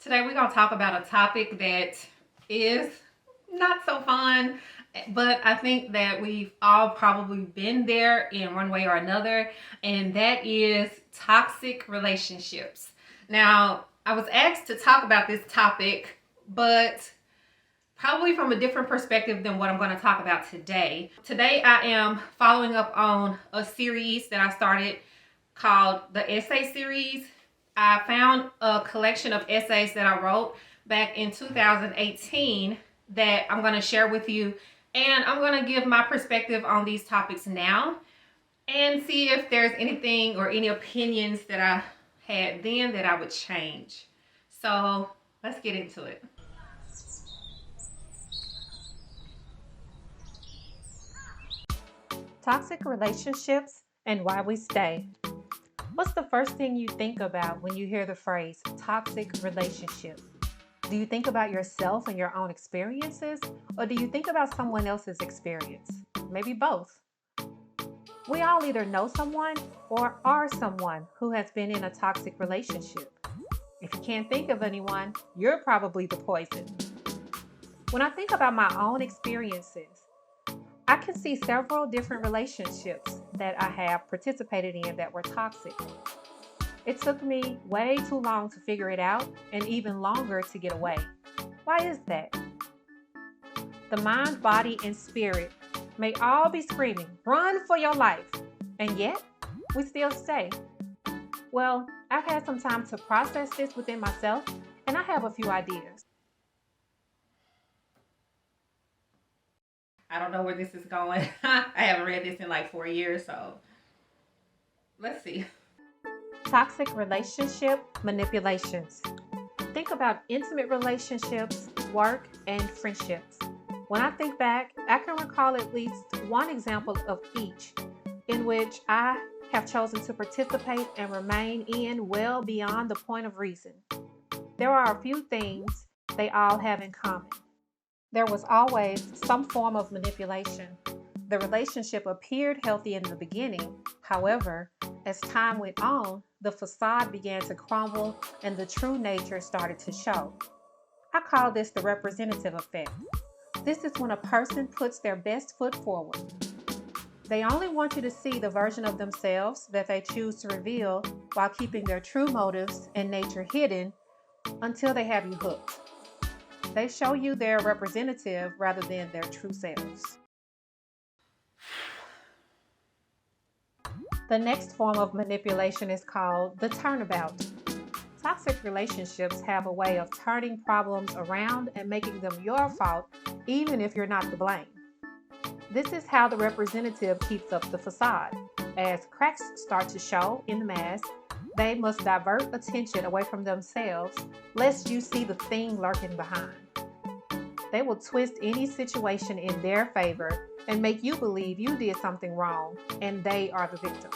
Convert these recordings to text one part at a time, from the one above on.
Today we're going to talk about a topic that is not so fun, but I think that we've all probably been there in one way or another, and that is toxic relationships. Now, I was asked to talk about this topic, but probably from a different perspective than what I'm going to talk about today. Today, I am following up on a series that I started called the Essay Series. I found a collection of essays that I wrote back in 2018 that I'm going to share with you. And I'm going to give my perspective on these topics now and see if there's anything or any opinions that I had then that I would change. So let's get into it. Toxic relationships and why we stay. What's the first thing you think about when you hear the phrase toxic relationship? Do you think about yourself and your own experiences, or do you think about someone else's experience? Maybe both. We all either know someone or are someone who has been in a toxic relationship. If you can't think of anyone, you're probably the poison. When I think about my own experiences, I can see several different relationships that I have participated in that were toxic. It took me way too long to figure it out and even longer to get away. Why is that? The mind, body, and spirit may all be screaming, run for your life, and yet we still stay. Well, I've had some time to process this within myself, and I have a few ideas. I don't know where this is going. I haven't read this in like 4 years, so let's see. Toxic relationship manipulations. Think about intimate relationships, work, and friendships. When I think back, I can recall at least one example of each in which I have chosen to participate and remain in well beyond the point of reason. There are a few things they all have in common. There was always some form of manipulation. The relationship appeared healthy in the beginning. However, as time went on, the facade began to crumble and the true nature started to show. I call this the representative effect. This is when a person puts their best foot forward. They only want you to see the version of themselves that they choose to reveal while keeping their true motives and nature hidden until they have you hooked. They show you their representative rather than their true selves. The next form of manipulation is called the turnabout. Toxic relationships have a way of turning problems around and making them your fault, even if you're not to blame. This is how the representative keeps up the facade. As cracks start to show in the mask, they must divert attention away from themselves, lest you see the thing lurking behind. They will twist any situation in their favor and make you believe you did something wrong and they are the victim.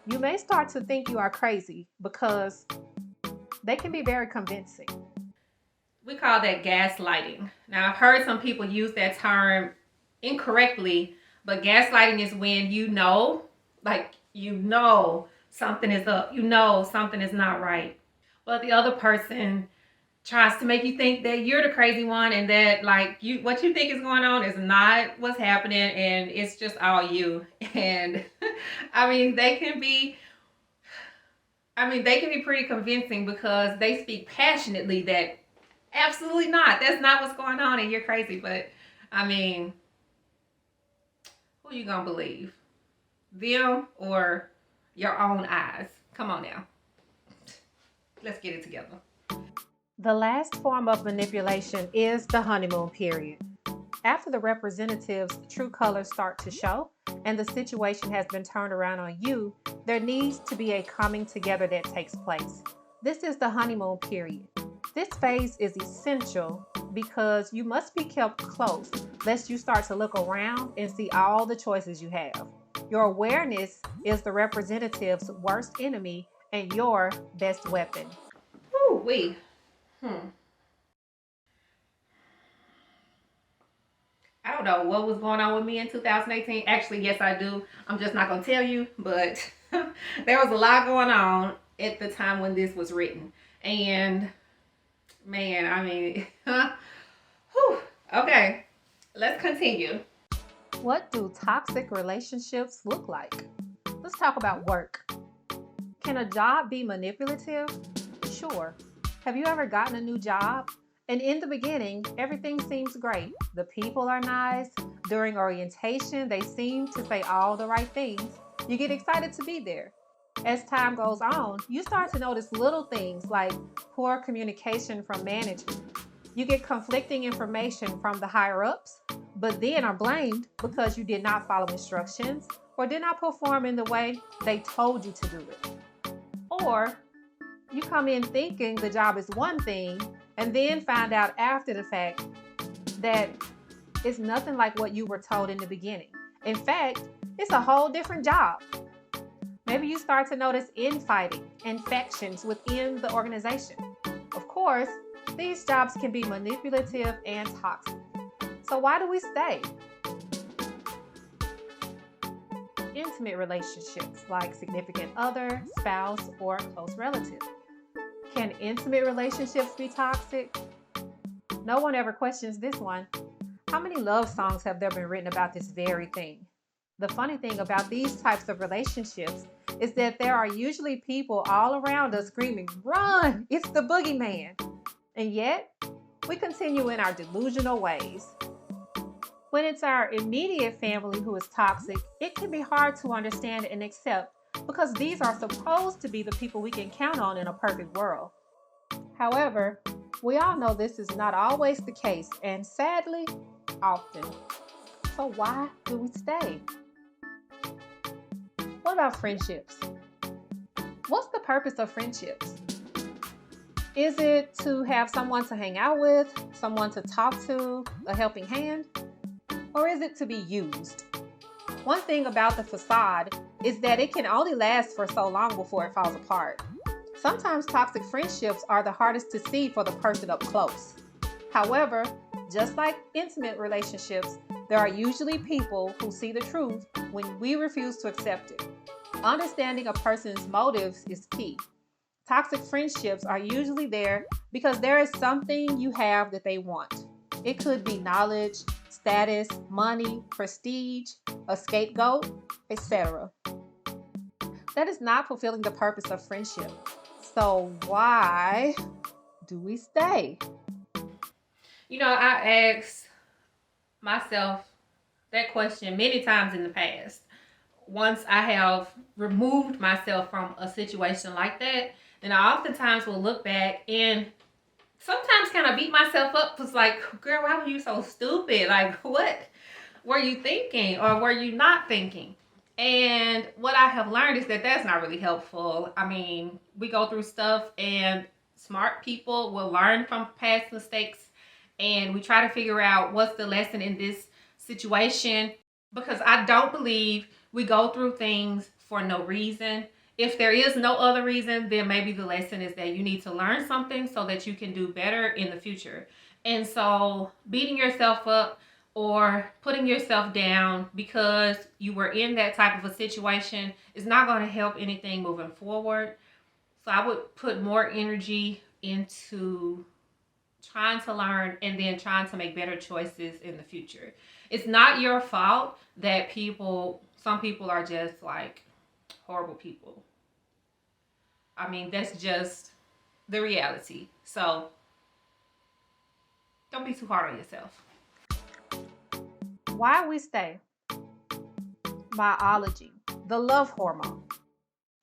You may start to think you are crazy because they can be very convincing. We call that gaslighting. Now, I've heard some people use that term incorrectly, but gaslighting is when something is up, something is not right, but the other person tries to make you think that you're the crazy one and that what you think is going on is not what's happening and it's just all you. And I mean, they can be pretty convincing because they speak passionately that absolutely not. That's not what's going on and you're crazy. But I mean, who you gonna believe? Them or your own eyes? Come on now. Let's get it together. The last form of manipulation is the honeymoon period. After the representative's true colors start to show and the situation has been turned around on you, there needs to be a coming together that takes place. This is the honeymoon period. This phase is essential because you must be kept close lest you start to look around and see all the choices you have. Your awareness is the representative's worst enemy and your best weapon. Woo wee. Hmm. I don't know what was going on with me in 2018. Actually, yes, I do. I'm just not going to tell you, but there was a lot going on at the time when this was written. And Man, I mean, whew. Okay, let's continue. What do toxic relationships look like? Let's talk about work. Can a job be manipulative? Sure. Have you ever gotten a new job? And in the beginning, everything seems great. The people are nice. During orientation, they seem to say all the right things. You get excited to be there. As time goes on, you start to notice little things like poor communication from management. You get conflicting information from the higher ups, but then are blamed because you did not follow instructions or did not perform in the way they told you to do it. Or you come in thinking the job is one thing and then find out after the fact that it's nothing like what you were told in the beginning. In fact, it's a whole different job. Maybe you start to notice infighting and factions within the organization. Of course, these jobs can be manipulative and toxic. So why do we stay? Intimate relationships like significant other, spouse, or close relative. Can intimate relationships be toxic? No one ever questions this one. How many love songs have there been written about this very thing? The funny thing about these types of relationships is that there are usually people all around us screaming, "Run! It's the boogeyman!" And yet, we continue in our delusional ways. When it's our immediate family who is toxic, it can be hard to understand and accept because these are supposed to be the people we can count on in a perfect world. However, we all know this is not always the case, and sadly, often. So why do we stay? What about friendships? What's the purpose of friendships? Is it to have someone to hang out with, someone to talk to, a helping hand? Or is it to be used? One thing about the facade is that it can only last for so long before it falls apart. Sometimes toxic friendships are the hardest to see for the person up close. However, just like intimate relationships, there are usually people who see the truth when we refuse to accept it. Understanding a person's motives is key. Toxic friendships are usually there because there is something you have that they want. It could be knowledge, status, money, prestige, a scapegoat, etc. That is not fulfilling the purpose of friendship. So why do we stay? You know, I asked myself that question many times in the past. Once I have removed myself from a situation like that, and I oftentimes will look back and sometimes kind of beat myself up. It's like, girl, why were you so stupid? Like, what were you thinking or were you not thinking? And what I have learned is that that's not really helpful. I mean, we go through stuff and smart people will learn from past mistakes and we try to figure out what's the lesson in this situation because I don't believe we go through things for no reason. If there is no other reason, then maybe the lesson is that you need to learn something so that you can do better in the future. And so beating yourself up or putting yourself down because you were in that type of a situation is not going to help anything moving forward. So I would put more energy into trying to learn and then trying to make better choices in the future. It's not your fault that some people are just like horrible people. I mean, that's just the reality. So don't be too hard on yourself. Why we stay? Biology, the love hormone.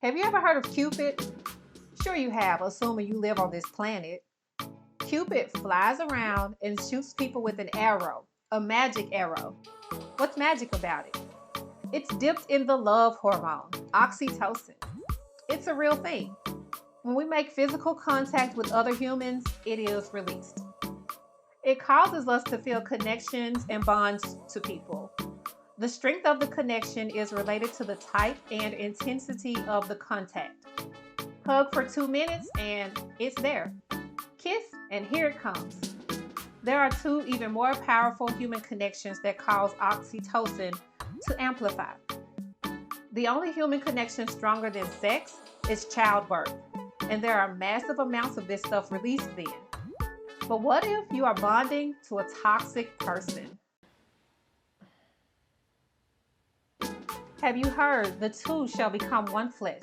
Have you ever heard of Cupid? Sure you have, assuming you live on this planet. Cupid flies around and shoots people with an arrow, a magic arrow. What's magic about it? It's dipped in the love hormone, oxytocin. It's a real thing. When we make physical contact with other humans, it is released. It causes us to feel connections and bonds to people. The strength of the connection is related to the type and intensity of the contact. Hug for 2 minutes and it's there. Kiss and here it comes. There are 2 even more powerful human connections that cause oxytocin to amplify. The only human connection stronger than sex is childbirth, and there are massive amounts of this stuff released then. But what if you are bonding to a toxic person? Have you heard the two shall become one flesh?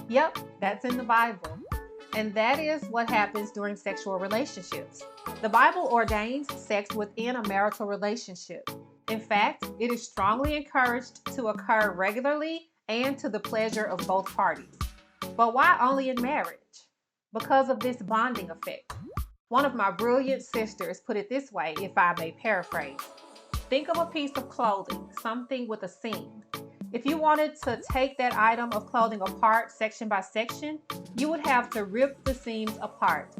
Yep, that's in the Bible. And that is what happens during sexual relationships. The Bible ordains sex within a marital relationship. In fact, it is strongly encouraged to occur regularly and to the pleasure of both parties. But why only in marriage? Because of this bonding effect. One of my brilliant sisters put it this way, if I may paraphrase. Think of a piece of clothing, something with a seam. If you wanted to take that item of clothing apart section by section, you would have to rip the seams apart.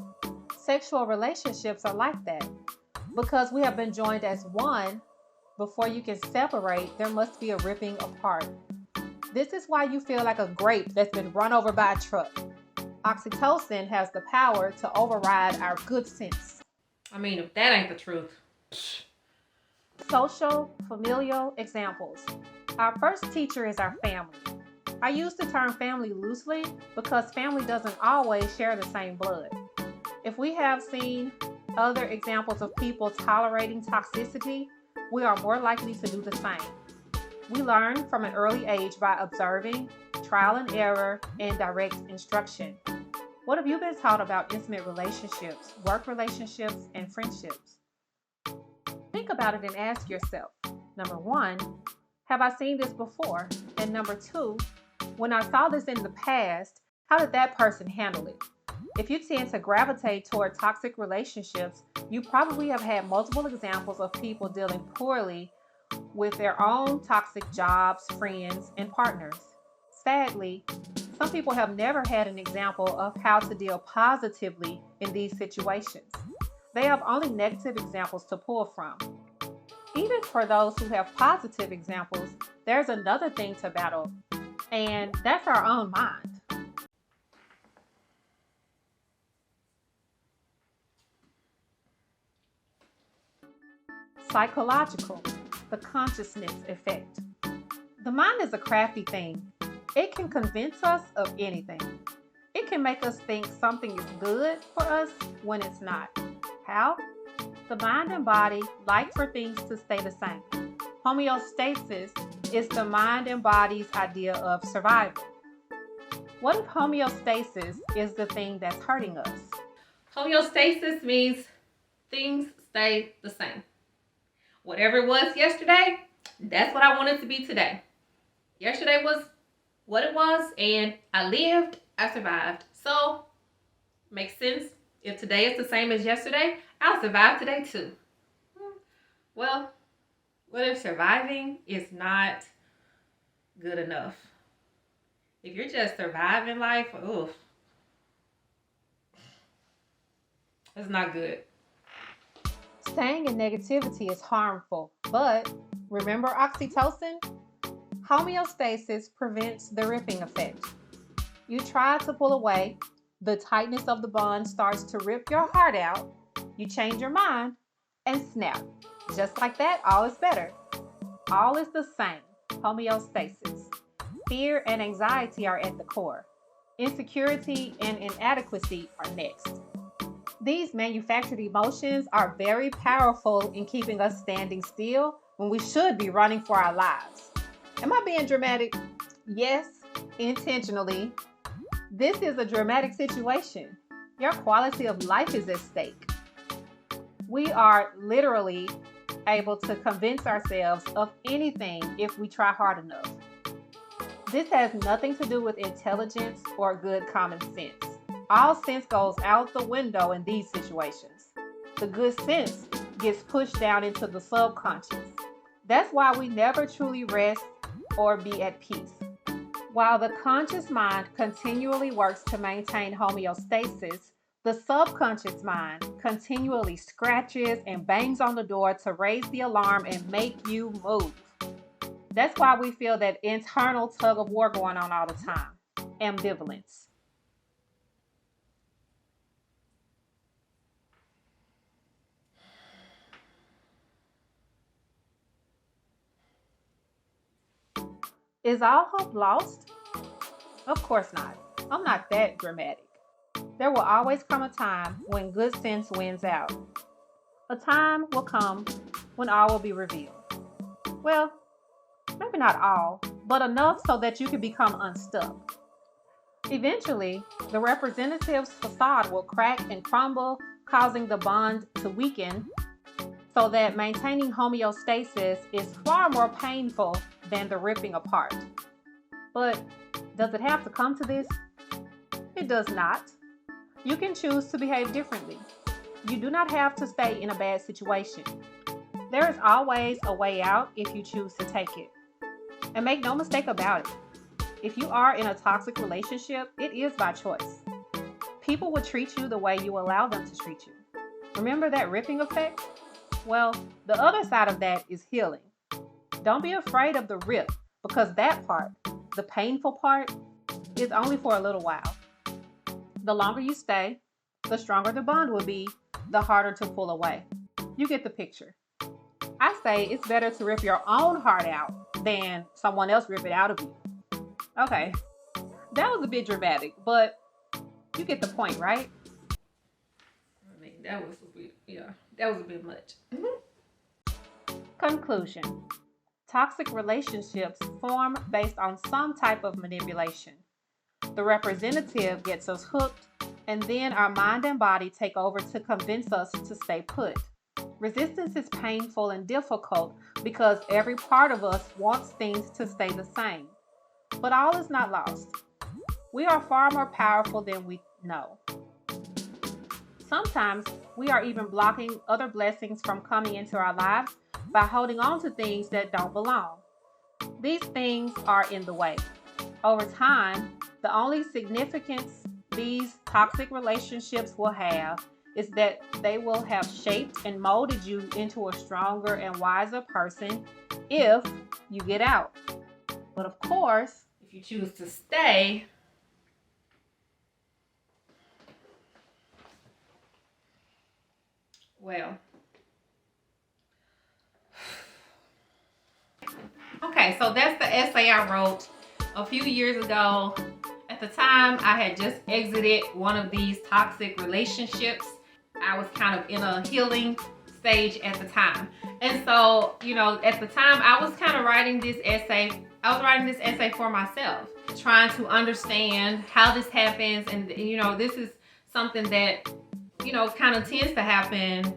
Sexual relationships are like that. Because we have been joined as one, before you can separate, there must be a ripping apart. This is why you feel like a grape that's been run over by a truck. Oxytocin has the power to override our good sense. I mean, if that ain't the truth. Social, familial examples. Our first teacher is our family. I use the term family loosely because family doesn't always share the same blood. If we have seen other examples of people tolerating toxicity, we are more likely to do the same. We learn from an early age by observing, trial and error, and direct instruction. What have you been taught about intimate relationships, work relationships, and friendships? Think about it and ask yourself, number one, have I seen this before? And number two, when I saw this in the past, how did that person handle it? If you tend to gravitate toward toxic relationships, you probably have had multiple examples of people dealing poorly with their own toxic jobs, friends, and partners. Sadly, some people have never had an example of how to deal positively in these situations. They have only negative examples to pull from. Even for those who have positive examples, there's another thing to battle, and that's our own mind. Psychological, the consciousness effect. The mind is a crafty thing. It can convince us of anything. It can make us think something is good for us when it's not. How? The mind and body like for things to stay the same. Homeostasis is the mind and body's idea of survival. What if homeostasis is the thing that's hurting us? Homeostasis means things stay the same. Whatever it was yesterday, that's what I want it to be today. Yesterday was what it was, and I lived, I survived. So, makes sense. If today is the same as yesterday, I'll survive today too. Well, what if surviving is not good enough? If you're just surviving life, oof, it's not good. Staying in negativity is harmful, but remember oxytocin? Homeostasis prevents the ripping effect. You try to pull away, the tightness of the bond starts to rip your heart out, you change your mind, and snap. Just like that, all is better. All is the same, homeostasis. Fear and anxiety are at the core. Insecurity and inadequacy are next. These manufactured emotions are very powerful in keeping us standing still when we should be running for our lives. Am I being dramatic? Yes, intentionally. This is a dramatic situation. Your quality of life is at stake. We are literally able to convince ourselves of anything if we try hard enough. This has nothing to do with intelligence or good common sense. All sense goes out the window in these situations. The good sense gets pushed down into the subconscious. That's why we never truly rest or be at peace. While the conscious mind continually works to maintain homeostasis, the subconscious mind continually scratches and bangs on the door to raise the alarm and make you move. That's why we feel that internal tug of war going on all the time. Ambivalence. Is all hope lost? Of course not. I'm not that dramatic. There will always come a time when good sense wins out. A time will come when all will be revealed. Well, maybe not all, but enough so that you can become unstuck. Eventually, the representative's facade will crack and crumble, causing the bond to weaken, so that maintaining homeostasis is far more painful than the ripping apart. But does it have to come to this? It does not. You can choose to behave differently. You do not have to stay in a bad situation. There is always a way out if you choose to take it. And make no mistake about it. If you are in a toxic relationship, it is by choice. People will treat you the way you allow them to treat you. Remember that ripping effect? Well, the other side of that is healing. Don't be afraid of the rip, because that part, the painful part, is only for a little while. The longer you stay, the stronger the bond will be, the harder to pull away. You get the picture. I say it's better to rip your own heart out than someone else rip it out of you. Okay, that was a bit dramatic, but you get the point, right? I mean, that was a bit much. Conclusion. Toxic relationships form based on some type of manipulation. The representative gets us hooked, and then our mind and body take over to convince us to stay put. Resistance is painful and difficult because every part of us wants things to stay the same. But all is not lost. We are far more powerful than we know. Sometimes we are even blocking other blessings from coming into our lives by holding on to things that don't belong. These things are in the way. Over time, the only significance these toxic relationships will have is that they will have shaped and molded you into a stronger and wiser person if you get out. But of course, If you choose to stay, well, okay, so that's the essay I wrote a few years ago. At the time, I had just exited one of these toxic relationships. I was kind of in a healing stage at the time. And so, at the time, I was kind of writing this essay. I was writing this essay for myself, trying to understand how this happens. And, this is something that, kind of tends to happen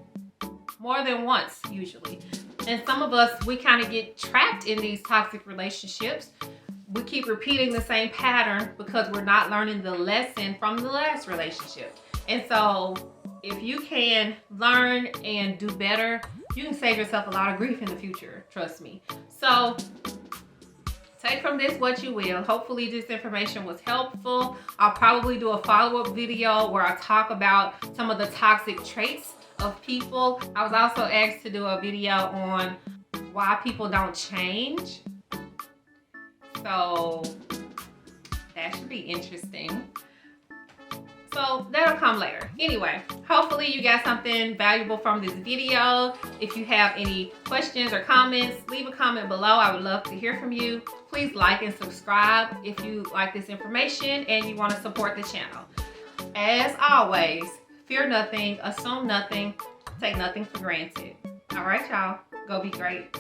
more than once, usually. And some of us, we kind of get trapped in these toxic relationships. We keep repeating the same pattern because we're not learning the lesson from the last relationship. And so if you can learn and do better, you can save yourself a lot of grief in the future, trust me. So take from this what you will. Hopefully this information was helpful. I'll probably do a follow-up video where I talk about some of the toxic traits of people. I was also asked to do a video on why people don't change. So that should be interesting. So that'll come later. Anyway, hopefully you got something valuable from this video. If you have any questions or comments, leave a comment below. I would love to hear from you. Please like and subscribe if you like this information and you want to support the channel. As always, fear nothing, assume nothing, take nothing for granted. All right, y'all, go be great.